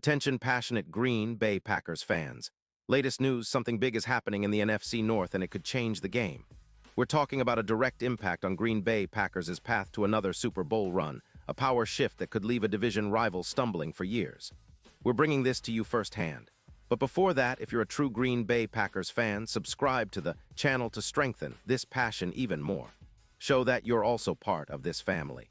Attention passionate Green Bay Packers fans. Latest news, something big is happening in the NFC North and it could change the game. We're talking about a direct impact on Green Bay Packers' path to another Super Bowl run, a power shift that could leave a division rival stumbling for years. We're bringing this to you firsthand. But before that, if you're a true Green Bay Packers fan, subscribe to the channel to strengthen this passion even more. Show that you're also part of this family.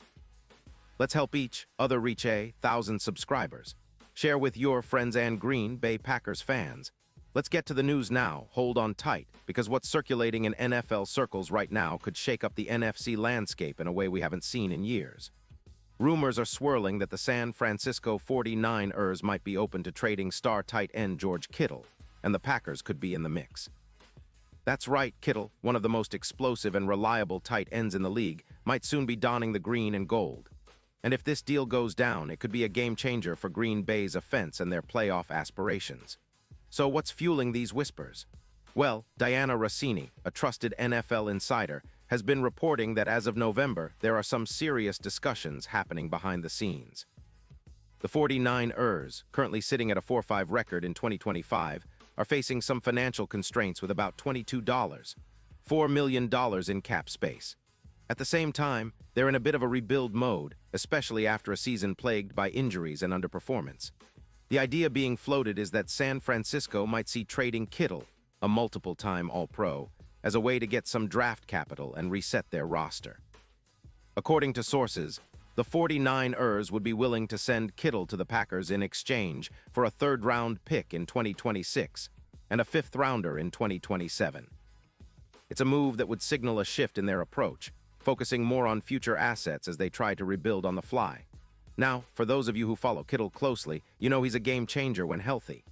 Let's help each other reach 1,000 subscribers. Share with your friends and Green Bay Packers fans. Let's get to the news now. Hold on tight, because what's circulating in NFL circles right now could shake up the NFC landscape in a way we haven't seen in years. Rumors are swirling that the San Francisco 49ers might be open to trading star tight end George Kittle, and the Packers could be in the mix. That's right, Kittle, one of the most explosive and reliable tight ends in the league, might soon be donning the green and gold. And if this deal goes down, it could be a game-changer for Green Bay's offense and their playoff aspirations. So what's fueling these whispers? Well, Diana Rossini, a trusted NFL insider, has been reporting that as of November, there are some serious discussions happening behind the scenes. The 49ers, currently sitting at a 4-5 record in 2025, are facing some financial constraints with about $4 million in cap space. At the same time, they're in a bit of a rebuild mode, especially after a season plagued by injuries and underperformance. The idea being floated is that San Francisco might see trading Kittle, a multiple-time All-Pro, as a way to get some draft capital and reset their roster. According to sources, the 49ers would be willing to send Kittle to the Packers in exchange for a third-round pick in 2026 and a fifth-rounder in 2027. It's a move that would signal a shift in their approach, focusing more on future assets as they try to rebuild on the fly. Now, for those of you who follow Kittle closely, you know he's a game-changer when healthy.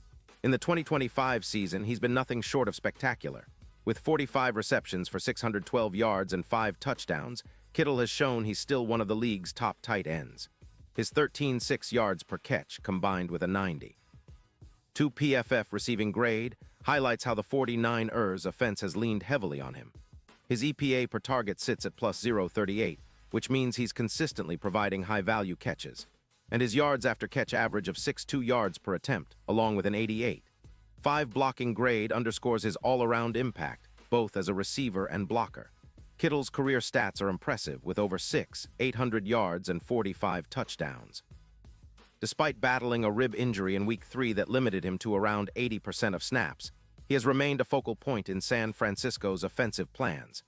In the 2025 season, he's been nothing short of spectacular. With 45 receptions for 612 yards and 5 touchdowns, Kittle has shown he's still one of the league's top tight ends. His 13.6 yards per catch combined with a 90. 2 PFF receiving grade highlights how the 49ers offense has leaned heavily on him. His EPA per target sits at plus 0.38, which means he's consistently providing high-value catches. And his yards after catch average of 6.2 yards per attempt, along with an 88. 5 blocking grade underscores his all-around impact, both as a receiver and blocker. Kittle's career stats are impressive, with over 800 yards and 45 touchdowns. Despite battling a rib injury in Week 3 that limited him to around 80% of snaps, he has remained a focal point in San Francisco's offensive plans.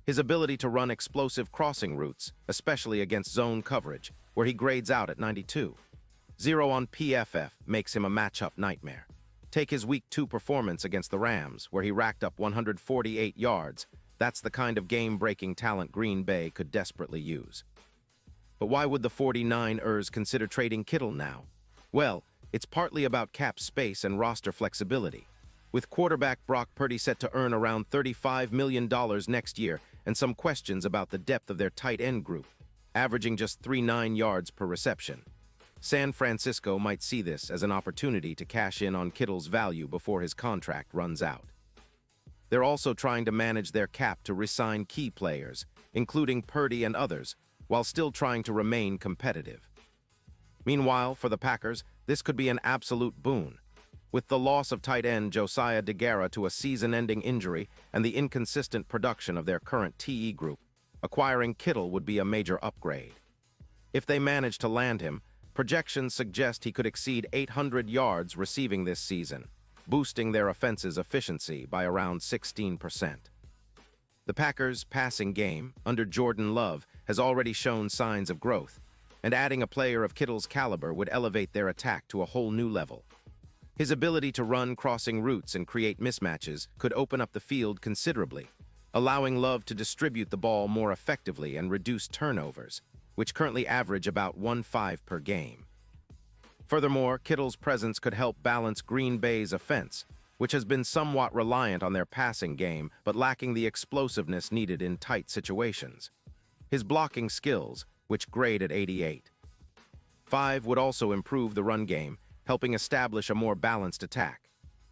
His ability to run explosive crossing routes, especially against zone coverage, where he grades out at 92. 0 on PFF makes him a matchup nightmare. Take his Week 2 performance against the Rams, where he racked up 148 yards. That's the kind of game-breaking talent Green Bay could desperately use. But why would the 49ers consider trading Kittle now? Well, it's partly about cap space and roster flexibility. With quarterback Brock Purdy set to earn around $35 million next year and some questions about the depth of their tight end group, averaging just 3.9 yards per reception, San Francisco might see this as an opportunity to cash in on Kittle's value before his contract runs out. They're also trying to manage their cap to re-sign key players, including Purdy and others, while still trying to remain competitive. Meanwhile, for the Packers, this could be an absolute boon. With the loss of tight end Josiah DeGuara to a season-ending injury and the inconsistent production of their current TE group, acquiring Kittle would be a major upgrade. If they manage to land him, projections suggest he could exceed 800 yards receiving this season, boosting their offense's efficiency by around 16%. The Packers' passing game, under Jordan Love, has already shown signs of growth, and adding a player of Kittle's caliber would elevate their attack to a whole new level. His ability to run crossing routes and create mismatches could open up the field considerably, allowing Love to distribute the ball more effectively and reduce turnovers, which currently average about 1.5 per game. Furthermore, Kittle's presence could help balance Green Bay's offense, which has been somewhat reliant on their passing game but lacking the explosiveness needed in tight situations. His blocking skills, which grade at 88. 5 would also improve the run game, helping establish a more balanced attack.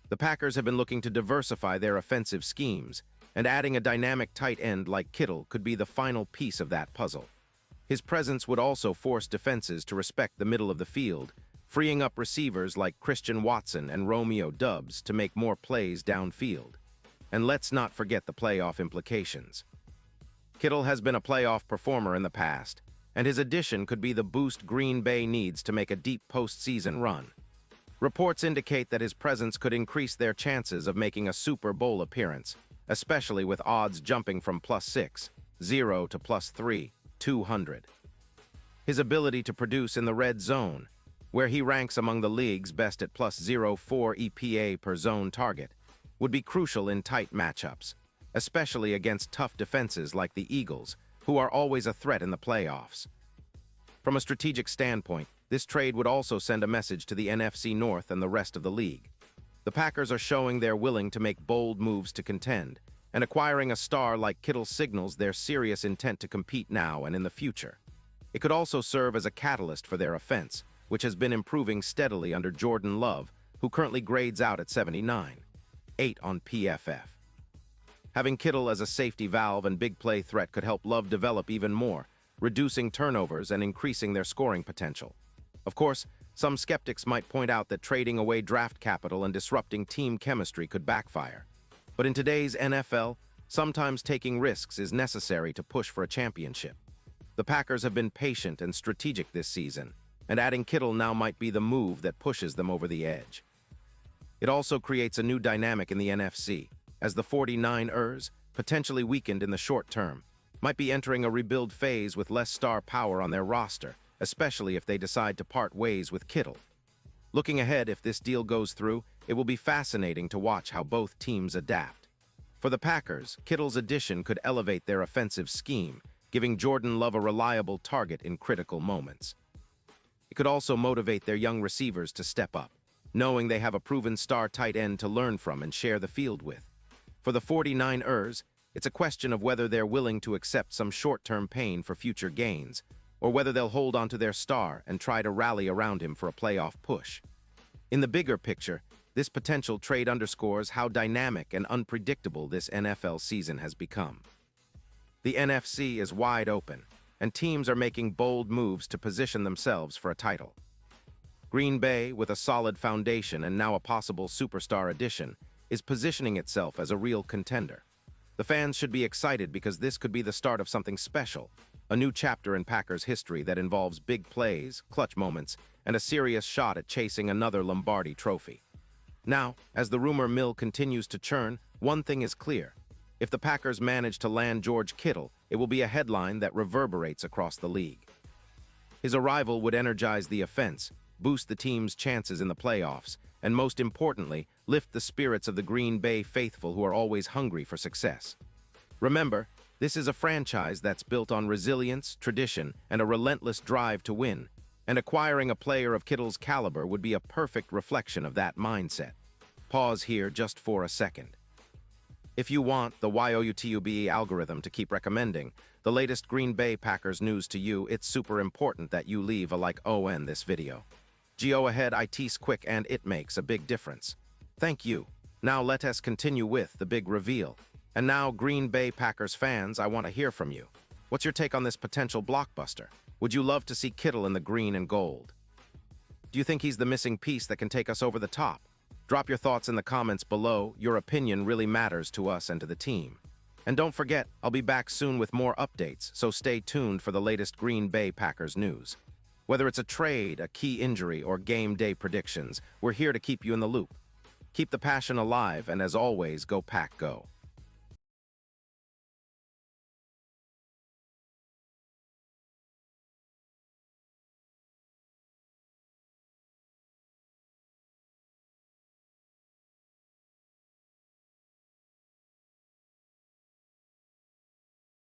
The Packers have been looking to diversify their offensive schemes, and adding a dynamic tight end like Kittle could be the final piece of that puzzle. His presence would also force defenses to respect the middle of the field, freeing up receivers like Christian Watson and Romeo Doubs to make more plays downfield. And let's not forget the playoff implications. Kittle has been a playoff performer in the past, and his addition could be the boost Green Bay needs to make a deep postseason run. Reports indicate that his presence could increase their chances of making a Super Bowl appearance, especially with odds jumping from +6, 0 to +3, 200. His ability to produce in the red zone, where he ranks among the league's best at +0.4 EPA per zone target, would be crucial in tight matchups, especially against tough defenses like the Eagles, who are always a threat in the playoffs. From a strategic standpoint, this trade would also send a message to the NFC North and the rest of the league. The Packers are showing they're willing to make bold moves to contend, and acquiring a star like Kittle signals their serious intent to compete now and in the future. It could also serve as a catalyst for their offense, which has been improving steadily under Jordan Love, who currently grades out at 79, 8 on PFF. Having Kittle as a safety valve and big play threat could help Love develop even more, reducing turnovers and increasing their scoring potential. Of course, some skeptics might point out that trading away draft capital and disrupting team chemistry could backfire. But in today's NFL, sometimes taking risks is necessary to push for a championship. The Packers have been patient and strategic this season, and adding Kittle now might be the move that pushes them over the edge. It also creates a new dynamic in the NFC, as the 49ers, potentially weakened in the short term, might be entering a rebuild phase with less star power on their roster, especially if they decide to part ways with Kittle. Looking ahead, if this deal goes through, it will be fascinating to watch how both teams adapt. For the Packers, Kittle's addition could elevate their offensive scheme, giving Jordan Love a reliable target in critical moments. It could also motivate their young receivers to step up, knowing they have a proven star tight end to learn from and share the field with. For the 49ers, it's a question of whether they're willing to accept some short-term pain for future gains, or whether they'll hold on to their star and try to rally around him for a playoff push. In the bigger picture, this potential trade underscores how dynamic and unpredictable this NFL season has become. The NFC is wide open, and teams are making bold moves to position themselves for a title. Green Bay, with a solid foundation and now a possible superstar addition, is positioning itself as a real contender. The fans should be excited because this could be the start of something special, a new chapter in Packers history that involves big plays, clutch moments, and a serious shot at chasing another Lombardi trophy. Now, as the rumor mill continues to churn, one thing is clear. If the Packers manage to land George Kittle, it will be a headline that reverberates across the league. His arrival would energize the offense, boost the team's chances in the playoffs, and most importantly, lift the spirits of the Green Bay faithful who are always hungry for success. Remember, this is a franchise that's built on resilience, tradition, and a relentless drive to win, and acquiring a player of Kittle's caliber would be a perfect reflection of that mindset. Pause here just for a second. If you want the YOUTUBE algorithm to keep recommending the latest Green Bay Packers news to you, it's super important that you leave a like on this video. Go ahead, it's quick and it makes a big difference. Thank you. Now let us continue with the big reveal. And now, Green Bay Packers fans, I want to hear from you. What's your take on this potential blockbuster? Would you love to see Kittle in the green and gold? Do you think he's the missing piece that can take us over the top? Drop your thoughts in the comments below. Your opinion really matters to us and to the team. And don't forget, I'll be back soon with more updates, so stay tuned for the latest Green Bay Packers news. Whether it's a trade, a key injury, or game day predictions, we're here to keep you in the loop. Keep the passion alive, and as always, go Pack Go.